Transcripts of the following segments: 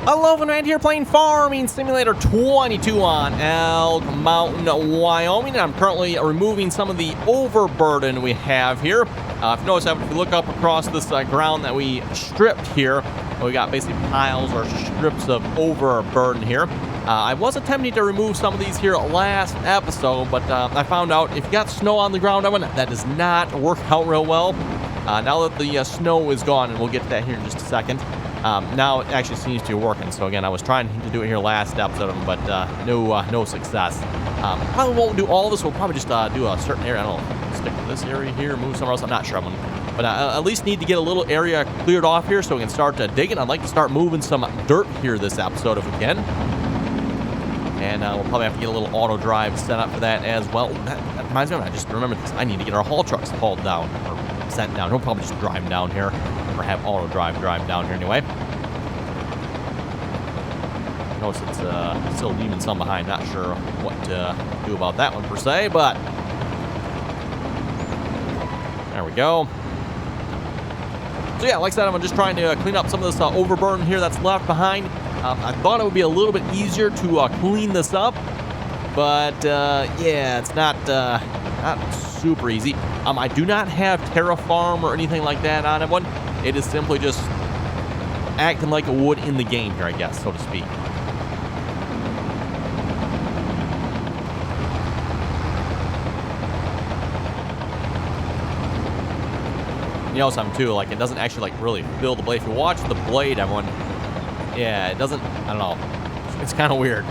Hello, Van here playing Farming Simulator 22 on Elk Mountain, Wyoming. And I'm currently removing some of the overburden we have here. If you notice, if you look up across this ground that we stripped here, we got basically piles or strips of overburden here. I was attempting to remove some of these here last episode, but I found out if you got snow on the ground, that does not work out real well. Now that the snow is gone, and we'll get to that here in just a second, now it actually seems to be working. So again, I was trying to do it here last episode, but no success. Probably won't do all of this. We'll probably just do a certain area. I don't know, stick to this area here, move somewhere else. I'm not sure. But at least need to get a little area cleared off here so we can start digging. I'd like to start moving some dirt here this episode if we can. And we'll probably have to get a little auto drive set up for that as well. That reminds me, I just remembered this. I need to get our haul trucks hauled down or sent down. We'll probably just drive them down here or have auto drive down here anyway. Notice it's still leaving some behind. Not sure what to do about that one per se, but there we go. So yeah, like I said, I'm just trying to clean up some of this overburden here that's left behind. I thought it would be a little bit easier to clean this up, but yeah, it's not super easy. I do not have Terraform or anything like that on it. It is simply just acting like it would in the game here, I guess, so to speak. You know something too, like it doesn't actually like really fill the blade. If you watch the blade, everyone, yeah, it doesn't, I don't know, it's kind of weird.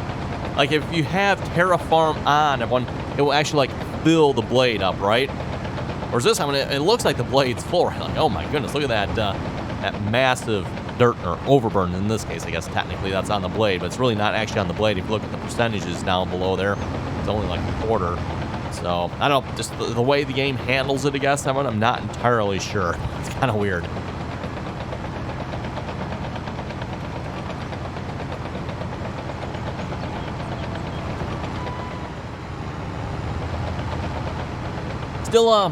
Like if you have Terraform on, everyone, it will actually like fill the blade up, right? Whereas this time, it looks like the blade's full. Like, oh my goodness, look at that, that massive dirt or overburden in this case. I guess technically that's on the blade, but it's really not actually on the blade. If you look at the percentages down below there, it's only like a quarter. So, I don't know, just the way the game handles it, I guess, I'm not entirely sure. It's kind of weird.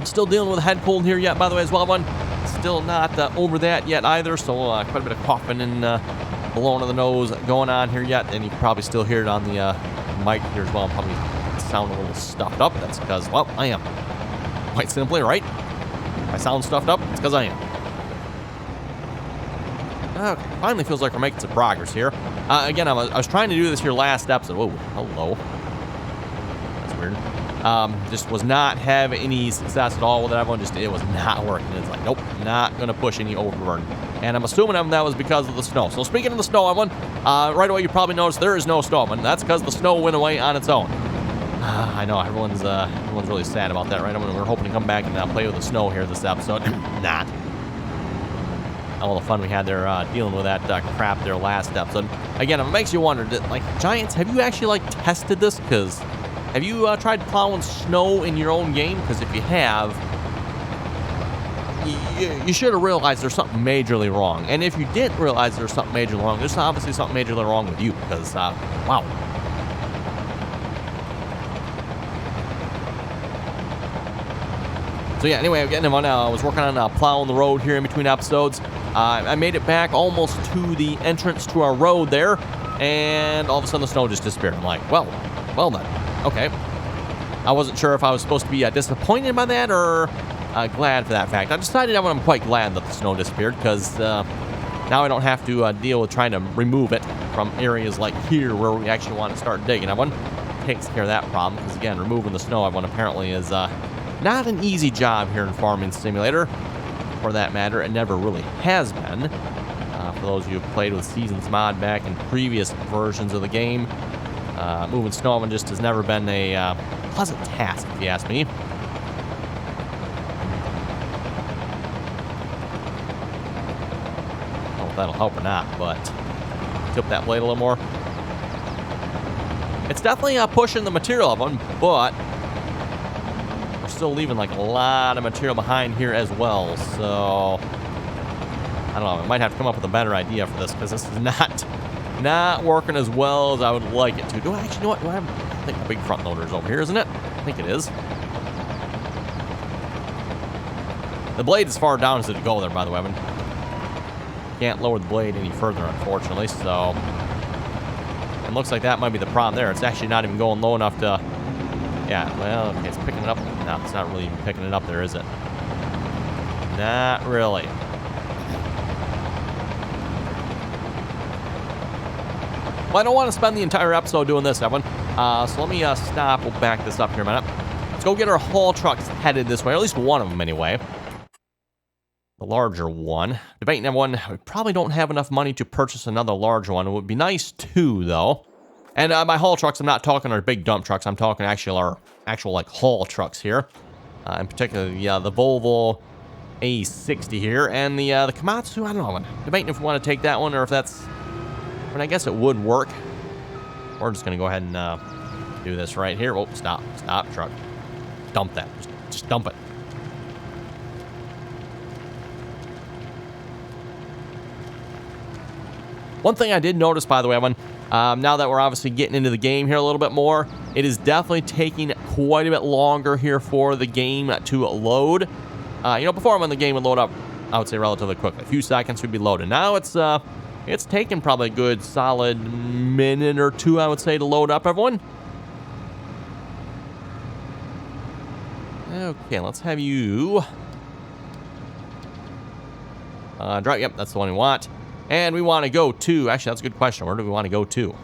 Still dealing with a head cold here yet, by the way, as well. Still not over that yet either, so quite a bit of coughing and blowing of the nose going on here yet. And you can probably still hear it on the mic here as well. I'm probably sound a little stuffed up. That's because, well, I am. Quite simply, right? If I sound stuffed up, it's because I am. Finally feels like we're making some progress here. Again, I was trying to do this here last episode. Whoa, hello. That's weird. Just was not having any success at all with it. It was not working. It's like, nope, not going to push any overburden. And I'm assuming that was because of the snow. So speaking of the snow, right away you probably noticed there is no snow. And that's because the snow went away on its own. I know everyone's really sad about that, right? We're hoping to come back and play with the snow here this episode. Not. All the fun we had there dealing with that crap there last episode. Again, it makes you wonder, like, Giants, have you actually like tested this? Because have you tried plowing snow in your own game? Because if you have, you should have realized there's something majorly wrong. And if you didn't realize there's something majorly wrong, there's obviously something majorly wrong with you. Because wow. So yeah, anyway, again, I was working on plowing the road here in between episodes. I made it back almost to the entrance to our road there, and all of a sudden the snow just disappeared. I'm like, well then, okay. I wasn't sure if I was supposed to be disappointed by that or glad for that fact. I decided I'm quite glad that the snow disappeared because now I don't have to deal with trying to remove it from areas like here where we actually want to start digging. Takes care of that problem because, again, removing the snow apparently is not an easy job here in Farming Simulator. For that matter, it never really has been. For those of you who've played with Seasons Mod back in previous versions of the game, moving snow just has never been a pleasant task, if you ask me. I don't know if that'll help or not, but tip that blade a little more. It's definitely pushing the material of one, but still leaving like a lot of material behind here as well, so I don't know, I might have to come up with a better idea for this because this is not working as well as I would like it to. Do I actually know what? I think the big front loader is over here, isn't it? I think it is. The blade is far down as it go there, by the way. can't lower the blade any further, unfortunately, so it looks like that might be the problem there. It's actually not even going low enough to, yeah, well, okay, it's picking it up. No, it's not really even picking it up there, is it? Not really. Well, I don't want to spend the entire episode doing this, Evan. So let me stop. We'll back this up here a minute. Let's go get our haul trucks headed this way, or at least one of them anyway. The larger one. Debating everyone, we probably don't have enough money to purchase another large one. It would be nice too, though. And by haul trucks, I'm not talking our big dump trucks. I'm talking actually our actual like haul trucks here. In particular, the Volvo A60 here, and the Komatsu. I don't know. I'm debating if we want to take that one or if that's. I mean, I guess it would work. We're just gonna go ahead and do this right here. Oh, stop, truck. Dump that. Just dump it. One thing I did notice, by the way, Evan, now that we're obviously getting into the game here a little bit more, it is definitely taking quite a bit longer here for the game to load. Before when the game would load up, I would say relatively quickly. A few seconds would be loaded. Now it's taken probably a good solid minute or two, I would say, to load up, everyone. Okay, let's have you drive. Yep, that's the one we want. And we want to go to, actually, that's a good question. Where do we want to go to?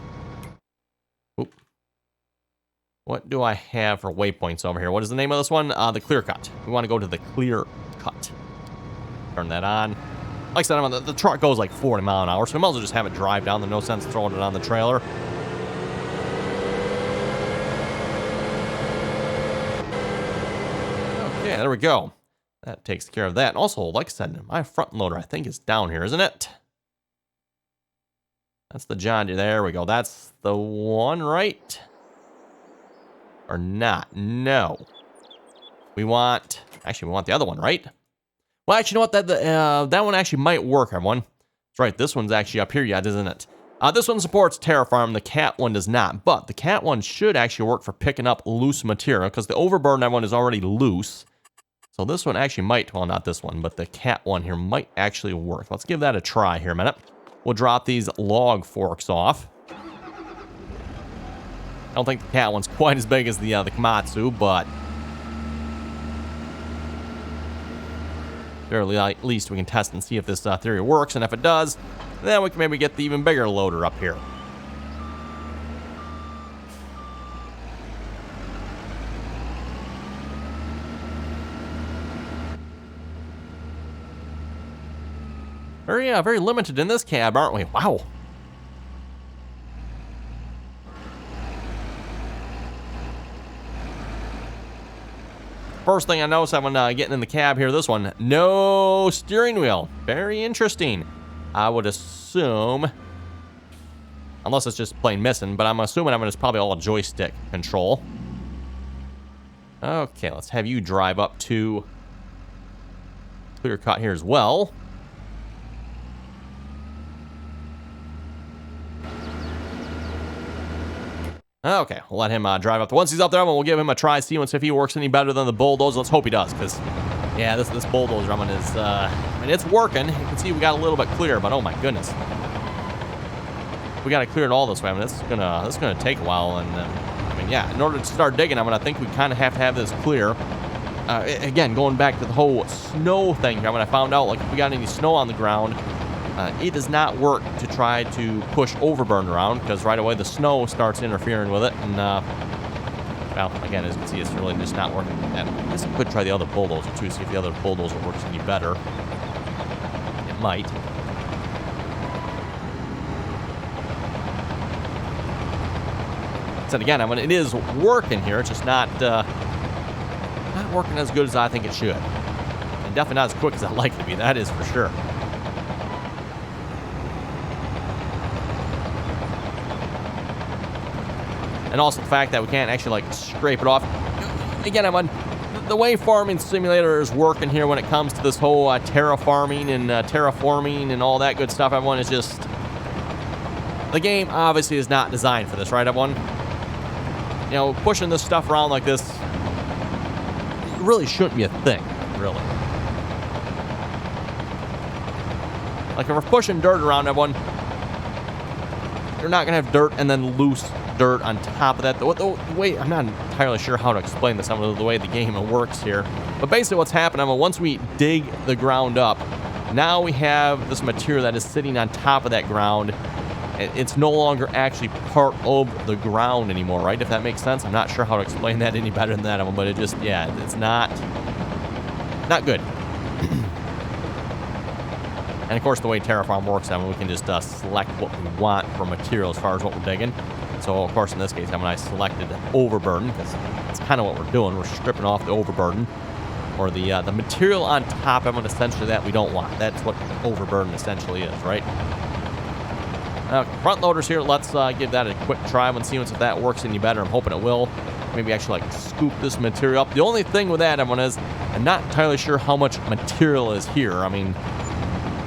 Oop. What do I have for waypoints over here? What is the name of this one? The Clear Cut. We want to go to the Clear Cut. Turn that on. Like I said, the truck goes like 40 miles an hour, so we might as well just have it drive down. There's no sense throwing it on the trailer. Okay, there we go. That takes care of that. And also, like I said, my front loader, I think, is down here, isn't it? That's the John Deere. There we go. That's the one, right? Or not? No. We want the other one, right? Well, actually, you know what? That one actually might work, everyone. That's right. This one's actually up here yet, isn't it? This one supports Terraform. The Cat one does not. But the Cat one should actually work for picking up loose material because the Overburden one is already loose. So this one actually might, well, not this one, but the Cat one here might actually work. Let's give that a try here a minute. We'll drop these log forks off. I don't think the Cat one's quite as big as the Komatsu, but at least we can test and see if this theory works, and if it does, then we can maybe get the even bigger loader up here. Very limited in this cab, aren't we? Wow. First thing I noticed when getting in the cab here, this one, no steering wheel. Very interesting. I would assume, unless it's just plain missing, but I'm assuming it's probably all joystick control. Okay, let's have you drive up to Clear Cut here as well. Okay, we'll let him drive up. Once he's up there, we'll give him a try, see if he works any better than the bulldozer. Let's hope he does, because, yeah, this bulldozer, is, I mean, it's working. You can see we got a little bit clear, but oh my goodness. We got to clear it all this way. I mean, this is gonna take a while, and, I mean, yeah, in order to start digging, I think we kind of have to have this clear. Again, going back to the whole snow thing here, when I found out, like, if we got any snow on the ground, it does not work to try to push Overburden around, because right away the snow starts interfering with it, and, well, again, as you can see, it's really just not working. And I guess I could try the other bulldozer, too, see if the other bulldozer works any better. It might. So again, it is working here, it's just not working as good as I think it should. And definitely not as quick as I'd like it to be, that is for sure. And also the fact that we can't actually, like, scrape it off. Again, the way Farming Simulator is working here when it comes to this whole terraforming and all that good stuff, everyone, is just... The game obviously is not designed for this, right, everyone? You know, pushing this stuff around like this, it really shouldn't be a thing, really. Like, if we're pushing dirt around, everyone, you're not going to have dirt and then loose dirt on top of that. The way, I'm not entirely sure how to explain this, some of the way the game works here. But basically what's happening, once we dig the ground up, now we have this material that is sitting on top of that ground. It's no longer actually part of the ground anymore, right? If that makes sense. I'm not sure how to explain that any better than that one, but it just, yeah, it's not good. And of course, the way Terraform works, we can just select what we want for material as far as what we're digging. So, of course, in this case, I selected Overburden, because that's kind of what we're doing. We're stripping off the Overburden, or the material on top, essentially that we don't want. That's what Overburden essentially is, right? Front loaders here, let's give that a quick try and see if that works any better. I'm hoping it will. Maybe actually scoop this material up. The only thing with that, everyone, is I'm not entirely sure how much material is here.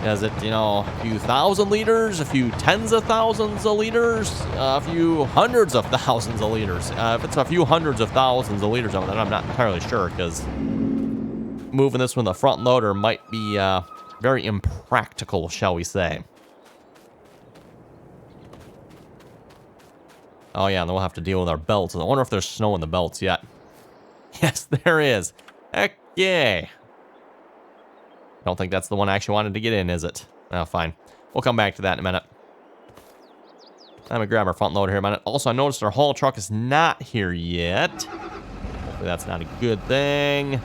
Is it, a few thousand liters, a few tens of thousands of liters, a few hundreds of thousands of liters? If it's a few hundreds of thousands of liters of it, then I'm not entirely sure, because moving this with a front loader might be very impractical, shall we say. Oh, yeah, and then we'll have to deal with our belts. I wonder if there's snow in the belts yet. Yes, there is. Heck yeah. I don't think that's the one I actually wanted to get in, is it? Oh, fine. We'll come back to that in a minute. I'm going to grab our front loader here a minute. Also, I noticed our haul truck is not here yet. Hopefully that's not a good thing.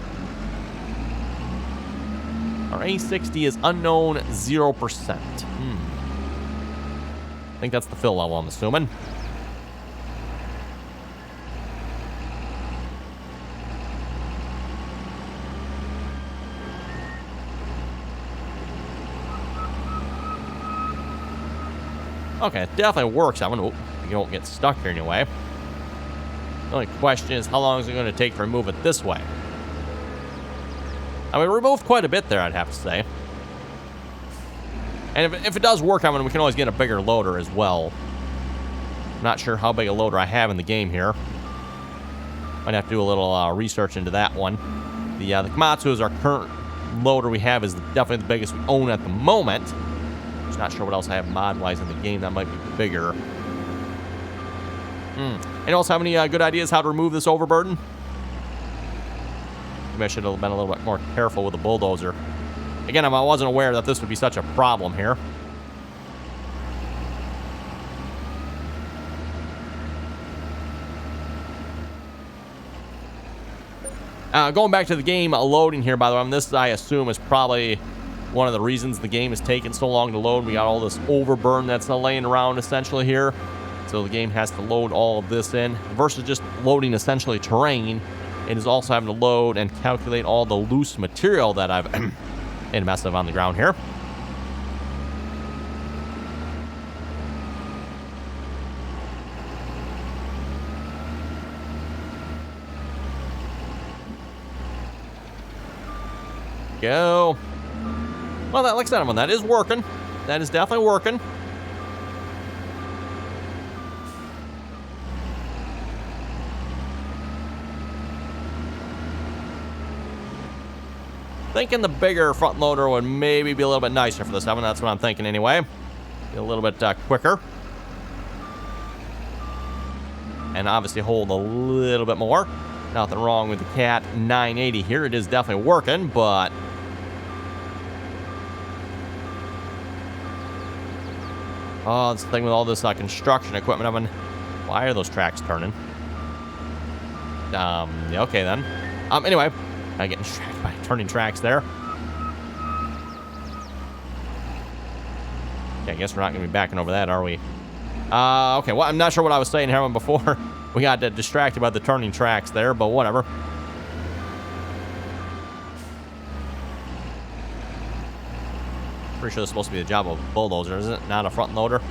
Our A60 is unknown 0%. I think that's the fill level, I'm assuming. Okay, it definitely works. You don't get stuck here anyway. The only question is, how long is it going to take to remove it this way? We removed quite a bit there, I'd have to say. And if it does work, we can always get a bigger loader as well. I'm not sure how big a loader I have in the game here. Might have to do a little research into that one. The Komatsu is our current loader we have, is definitely the biggest we own at the moment. Not sure what else I have mod-wise in the game that might be bigger. Anyone else have any good ideas how to remove this overburden? Maybe I should have been a little bit more careful with the bulldozer. Again, I wasn't aware that this would be such a problem here. Going back to the game loading here, by the way, this I assume is probably one of the reasons the game is taking so long to load. We got all this overburden that's laying around essentially here. So the game has to load all of this in versus just loading essentially terrain. It is also having to load and calculate all the loose material that I've made a mess of on the ground here. Go. Well, like I said, that is working. That is definitely working. Thinking the bigger front loader would maybe be a little bit nicer for this one. That's what I'm thinking anyway. Be a little bit quicker. And obviously hold a little bit more. Nothing wrong with the Cat 980 here. It is definitely working, but oh, it's the thing with all this construction equipment. Why are those tracks turning? Yeah, okay then. Anyway, I'm getting distracted by turning tracks there. Yeah, I guess we're not going to be backing over that, are we? Okay, well, I'm not sure what I was saying here before. We got distracted by the turning tracks there, but whatever. Pretty sure this is supposed to be the job of a bulldozer, isn't it? Not a front loader.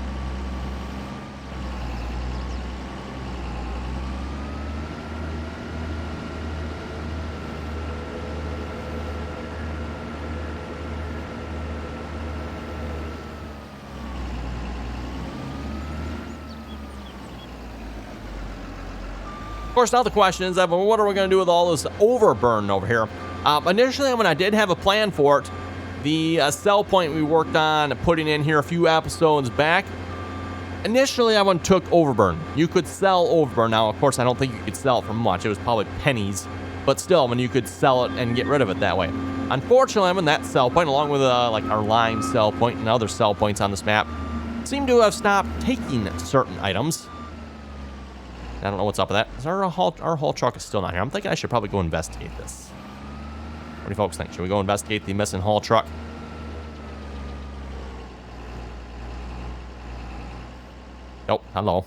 Of course, now the question is, what are we going to do with all this overburden over here? Initially, when I did have a plan for it, The sell point we worked on putting in here a few episodes back. Initially, everyone took Overburden. You could sell Overburden. Now, of course, I don't think you could sell it for much. It was probably pennies. But still, when you could sell it and get rid of it that way. Unfortunately, I'm in that sell point, along with like our lime sell point and other sell points on this map, seem to have stopped taking certain items. I don't know what's up with that. Our haul truck is still not here. I'm thinking I should probably go investigate this. What do you folks think? Should we go investigate the missing haul truck? Oh, hello.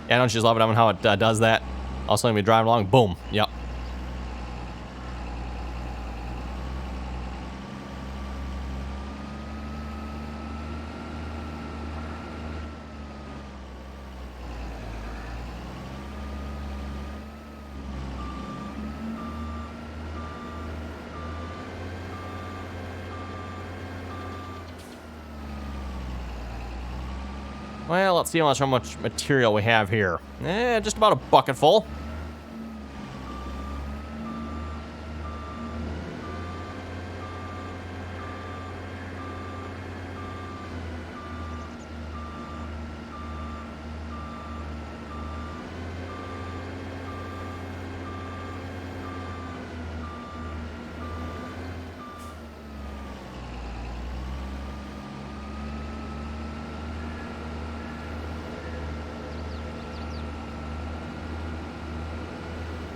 Yeah, don't you just love it how it does that? Also, when we drive along, boom. Yep. Well, let's see how much material we have here. Just about a bucket full.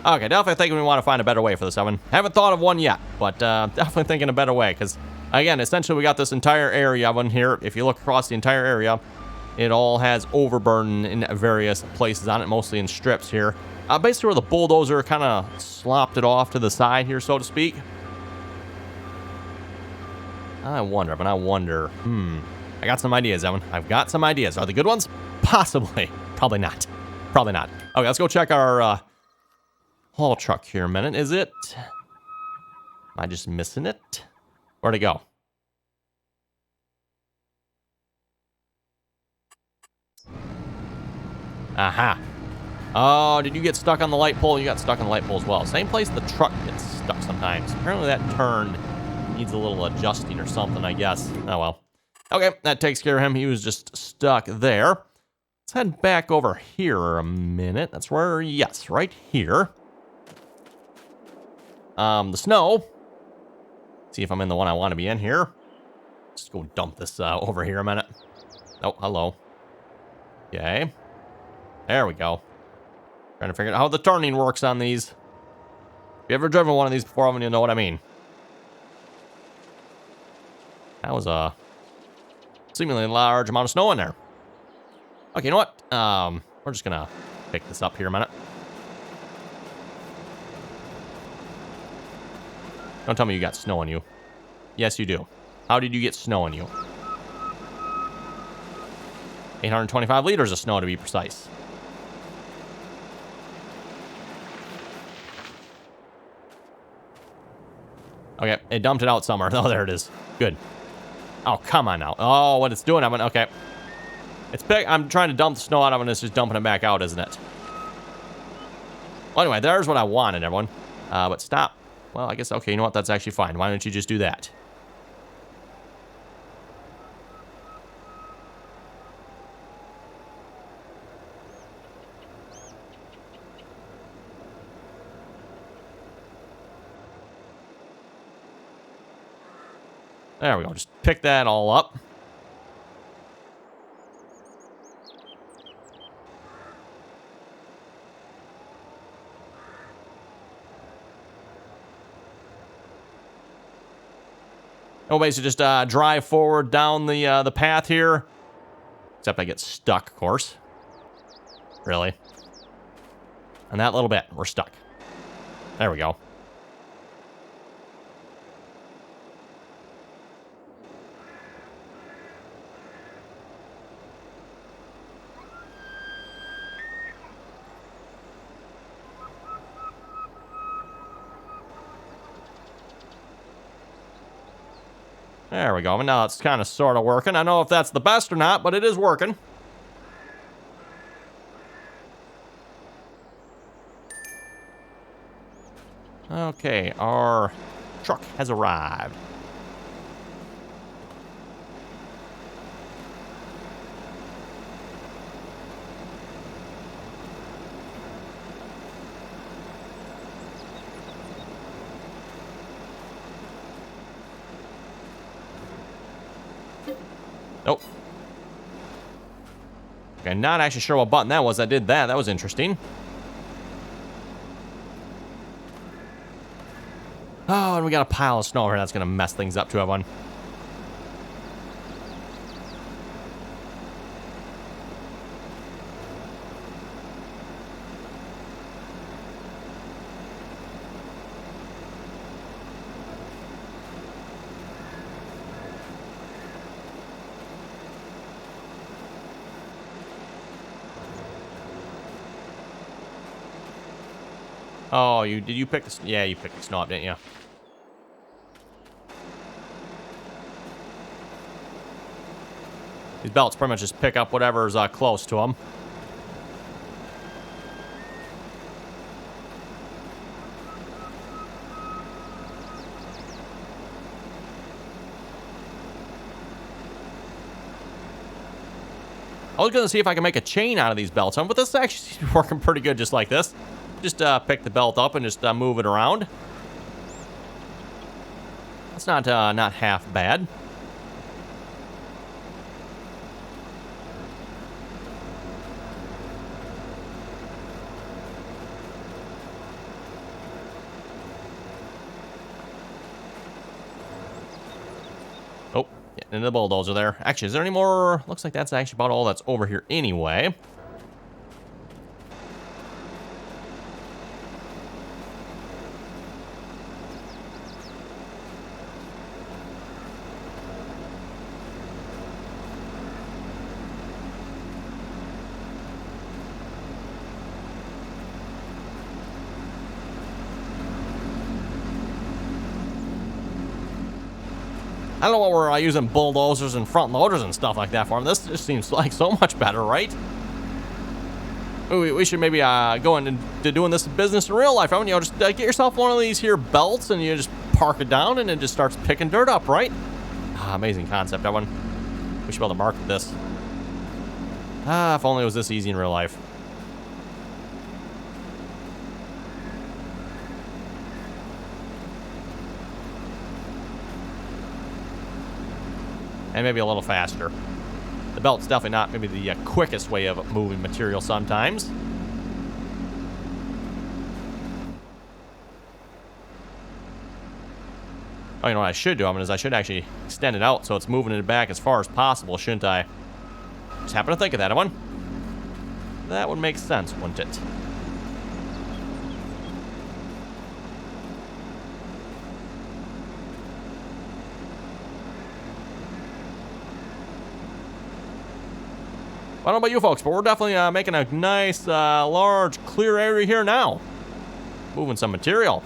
Okay, definitely thinking we want to find a better way for this oven. Haven't thought of one yet, but definitely thinking a better way, because, again, essentially we got this entire area oven here. If you look across the entire area, it all has overburden in various places on it, mostly in strips here. Basically where the bulldozer kind of slopped it off to the side here, so to speak. I wonder. I got some ideas, Evan. I've got some ideas. Are they good ones? Possibly. Probably not. Probably not. Okay, let's go check our haul truck here a minute. Is it? Am I just missing it? Where'd it go? Aha. Oh, did you get stuck on the light pole? You got stuck on the light pole as well. Same place the truck gets stuck sometimes. Apparently that turn needs a little adjusting or something, I guess. Oh, well. Okay, that takes care of him. He was just stuck there. Let's head back over here a minute. That's where, yes, right here. The snow. See if I'm in the one I want to be in here. Just go dump this over here a minute. Oh, hello. Okay. There we go. Trying to figure out how the turning works on these. If you ever driven one of these before, you'll know what I mean. That was a seemingly large amount of snow in there. Okay, you know what? We're just gonna pick this up here a minute. Don't tell me you got snow on you. Yes, you do. How did you get snow on you? 825 liters of snow to be precise. Okay, it dumped it out somewhere. Oh, there it is. Good. Oh, come on now. Oh, what it's doing, okay. It's big. I'm trying to dump the snow out of it, and it's just dumping it back out, isn't it? Well, anyway, there's what I wanted, everyone. But stop. Well, I guess, okay, you know what? That's actually fine. Why don't you just do that? There we go. Just pick that all up. No ways to just drive forward down the path here. Except I get stuck, of course. Really. And that little bit, we're stuck. There we go. There we go. And now it's kind of sort of working. I don't know if that's the best or not, but it is working. Okay, our truck has arrived. Nope. Okay, not actually sure what button that was. I did that. That was interesting. Oh, and we got a pile of snow here. That's going to mess things up to everyone. Oh, did you pick the... Yeah, you picked the snow up, didn't you? These belts pretty much just pick up whatever's close to them. I was going to see if I can make a chain out of these belts, but this actually seems to be working pretty good just like this. Just pick the belt up and just move it around. That's not half bad. Oh, getting into the bulldozer there. Actually, is there any more? Looks like that's actually about all that's over here anyway. I don't know what we're using bulldozers and front loaders and stuff like that for. This just seems like so much better, right? We should maybe go into doing this business in real life. I mean, just get yourself one of these here belts and you just park it down and it just starts picking dirt up, right? Amazing concept, everyone. We should be able to market this. If only it was this easy in real life. And maybe a little faster. The belt's definitely not maybe the quickest way of moving material sometimes. Oh, you know what I should do? I should actually extend it out so it's moving it back as far as possible, shouldn't I? Just happen to think of that one. That would make sense, wouldn't it? I don't know about you folks, but we're definitely making a nice, large, clear area here now. Moving some material.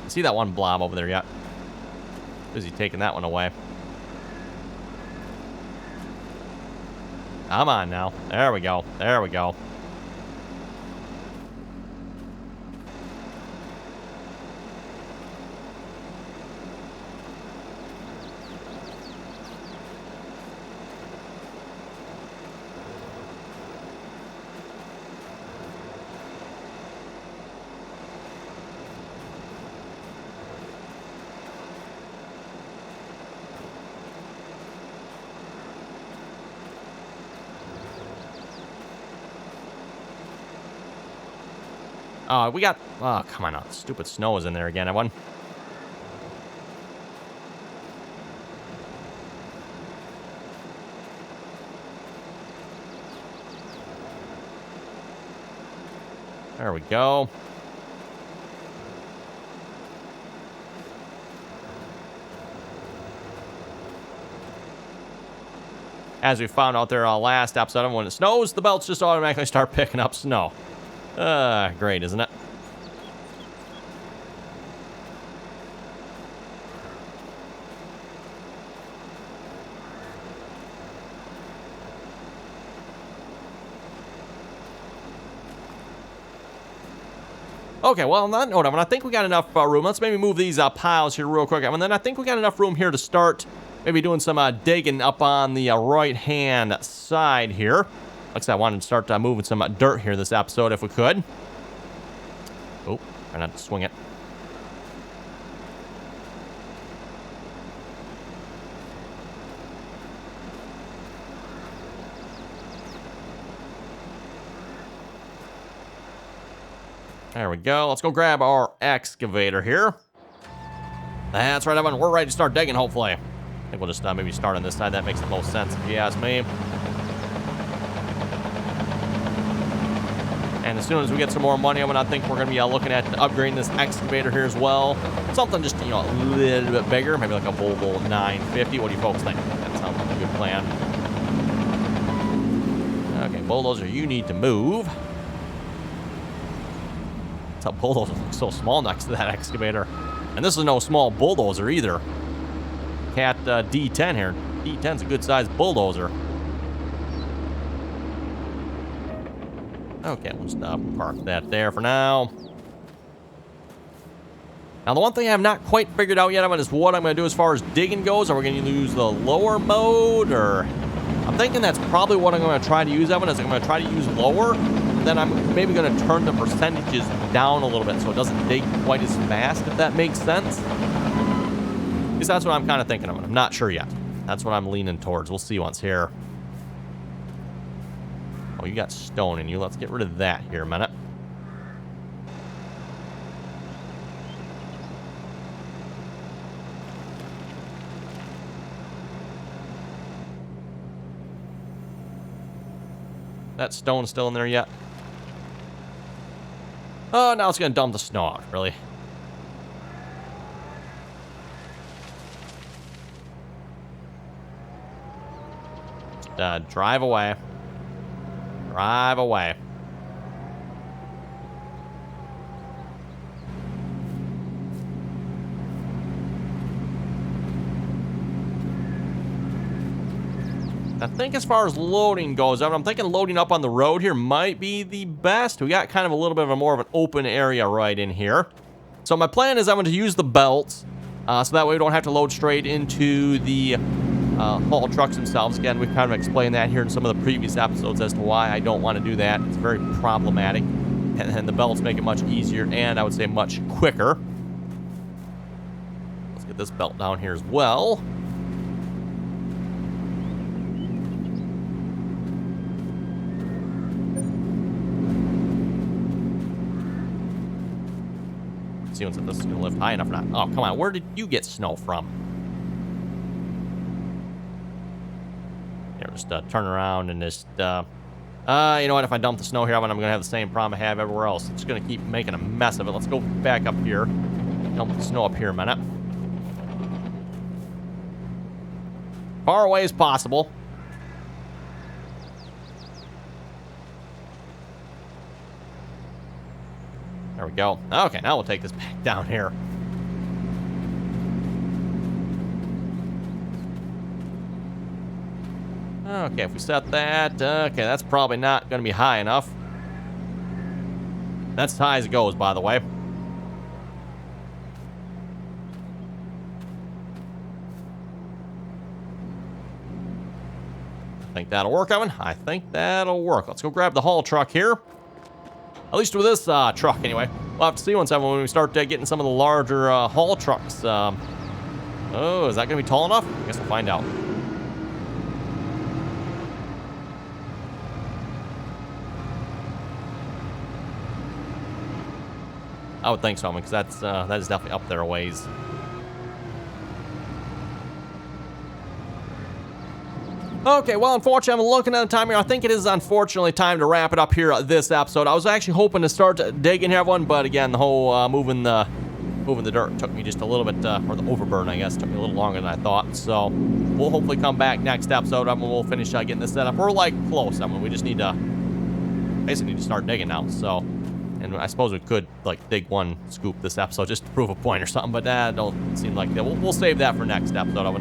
See that one blob over there yet? Busy taking that one away. Come on now. There we go. There we go. We got... Oh, come on now. Stupid snow is in there again, everyone. There we go. As we found out there last episode, when it snows, the belts just automatically start picking up snow. Great, isn't it? Okay, well, on that note, I think we got enough room. Let's maybe move these piles here real quick. And then I think we got enough room here to start maybe doing some digging up on the right-hand side here. Like I said, I wanted to start moving some dirt here this episode if we could. Oh, try not to swing it. There we go. Let's go grab our excavator here. That's right, Evan. We're ready to start digging, hopefully. I think we'll just maybe start on this side. That makes the most sense, if you ask me. And as soon as we get some more money, I think we're going to be looking at upgrading this excavator here as well. Something just, you know, a little bit bigger. Maybe like a Volvo 950. What do you folks think? That sounds like a good plan. Okay, bulldozer, you need to move. That bulldozer looks so small next to that excavator. And this is no small bulldozer either. Cat D10 here. D10's a good sized bulldozer. Okay, we'll just park that there for now. Now, the one thing I have not quite figured out yet is what I'm going to do as far as digging goes. Are we going to use the lower mode, or... I'm thinking that's probably what I'm going to try to use, Evan, is I'm going to try to use lower. Then I'm maybe going to turn the percentages down a little bit so it doesn't dig quite as fast, if that makes sense. Because that's what I'm kind of thinking of. I'm not sure yet. That's what I'm leaning towards. We'll see once here. Oh, you got stone in you. Let's get rid of that here a minute. That stone still in there yet? Oh, now it's going to dump the snow out, really. Just drive away. Drive away. I think as far as loading goes, I'm thinking loading up on the road here might be the best. We got kind of a little bit of a more of an open area right in here. So my plan is I'm going to use the belts, so that way we don't have to load straight into the haul trucks themselves. Again, we've kind of explained that here in some of the previous episodes as to why I don't want to do that. It's very problematic, and the belts make it much easier and I would say much quicker. Let's get this belt down here as well. See if this is going to lift high enough or not. Oh, come on. Where did you get snow from? Here, just turn around and just... you know what? If I dump the snow here, I'm going to have the same problem I have everywhere else. It's going to keep making a mess of it. Let's go back up here. Dump the snow up here a minute. Far away as possible. There we go. Okay, now we'll take this back down here. Okay, if we set that, okay, that's probably not going to be high enough. That's as high as it goes, by the way. I think that'll work, Evan. I think that'll work. Let's go grab the haul truck here. At least with this truck, anyway. We'll have to see once, Evan, when we start getting some of the larger haul trucks. Oh, is that going to be tall enough? I guess we'll find out. I would think so, because that is definitely up there a ways. Okay, well, unfortunately, I'm looking at the time here. I think it is unfortunately time to wrap it up here this episode. I was actually hoping to start digging here one, but again, the whole moving the dirt took me just a little bit, or the overburden, I guess, took me a little longer than I thought. So we'll hopefully come back next episode. We'll finish getting this set up. We're like close. We just need to basically need to start digging now. So, and I suppose we could like dig one scoop this episode just to prove a point or something, but that don't seem like that. We'll save that for next episode.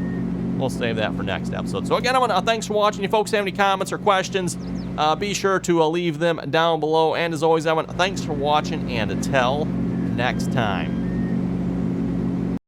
We'll save that for next episode. So again, thanks for watching. If you folks have any comments or questions, be sure to leave them down below. And as always, everyone, thanks for watching, and until next time.